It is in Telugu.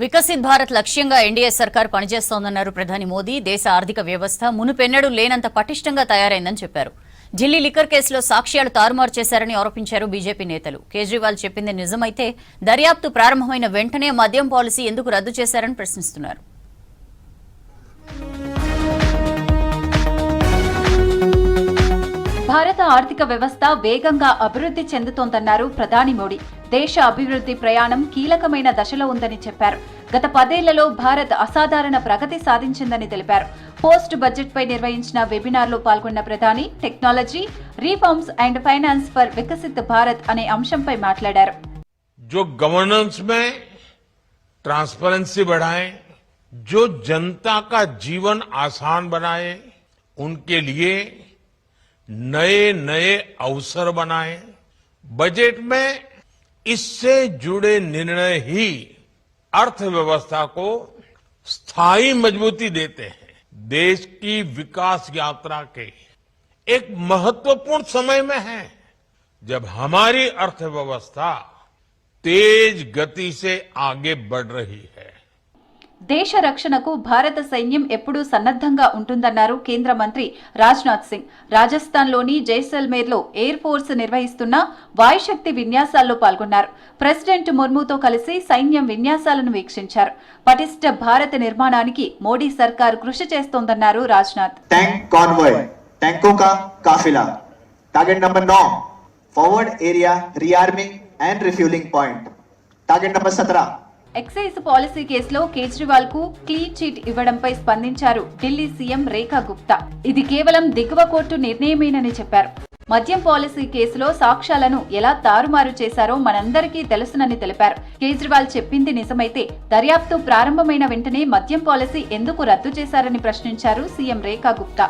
వికసిత్ భారత్ లక్ష్యంగా ఎన్డీఏ సర్కార్ పనిచేస్తోందన్నారు ప్రధాని మోదీ. దేశ ఆర్థిక వ్యవస్థ మునుపెన్నడూ లేనంత పటిష్టంగా తయారైందని చెప్పారు. ఢిల్లీ లిక్కర్ కేసులో సాక్ష్యాలు తారుమారు చేశారని ఆరోపించారు బీజేపీ నేతలు. కేజ్రీవాల్ చెప్పింది నిజమైతే దర్యాప్తు ప్రారంభమైన వెంటనే మద్యం పాలసీ ఎందుకు రద్దు చేశారని ప్రశ్నిస్తున్నారు. భారత ఆర్థిక వ్యవస్థ వేగంగా అభివృద్ధి చెందుతోందన్నారు ప్రధాని మోడీ. దేశ అభివృద్ధి ప్రయాణం కీలకమైన దశలో ఉందని చెప్పారు. గత 10 ఏళ్లలో భారత్ అసాధారణ ప్రగతి సాధించిందని తెలిపారు. పోస్ట్ బడ్జెట్ పై నిర్వహించిన వెబినార్లో పాల్గొన్న ప్రధాని technology, reforms and finance for Viksit Bharat అనే అంశంపై మాట్లాడారు. जो गवर्नेंस में ट्रांसपेरेंसी बढ़ाए, जो जनता का जीवन आसान बनाए, उनके लिए नए नए अवसर बनाए. बजट में इससे जुड़े निर्णय ही अर्थव्यवस्था को स्थायी मजबूती देते हैं. देश की विकास यात्रा के एक महत्वपूर्ण समय में है जब हमारी अर्थव्यवस्था तेज गति से आगे बढ़ रही है. దేశ రక్షణకు భారత సైన్యం ఎప్పుడూ సన్నద్ధంగా ఉంటుందన్నారు కేంద్ర మంత్రి రాజ్నాథ్ సింగ్. రాజస్థాన్లోని జైసల్మేర్లో ఎయిర్ ఫోర్స్ నిర్వహిస్తున్న వాయుశక్తి విన్యాసాల్లో పాల్గొన్నారు. ప్రెసిడెంట్ ముర్ముతో కలిసి సైన్యం విన్యాసాలను వీక్షించారు. పటిష్ట భారత నిర్మాణానికి మోడీ సర్కార్ కృషి చేస్తోందన్నారు రాజ్నాథ్. टैंक कॉन्वॉय, टैंकों का काफिला, target number 9 forward area rearming and refuelling point, target number 17 excise policy కేసులో కేజ్రీవాల్ కు క్లీన్ చిట్ ఇవ్వడంపై స్పందించారు ఢిల్లీ సీఎం రేఖా గుప్తా. ఇది కేవలం దిగువ కోర్టు నిర్ణయమేనని చెప్పారు. మద్యం పాలసీ కేసులో సాక్ష్యాలను ఎలా తారుమారు చేశారో మనందరికీ తెలుసునని తెలిపారు. కేజ్రీవాల్ చెప్పింది నిజమైతే దర్యాప్తు ప్రారంభమైన వెంటనే మద్యం పాలసీ ఎందుకు రద్దు చేశారని ప్రశ్నించారు సీఎం రేఖా గుప్తా.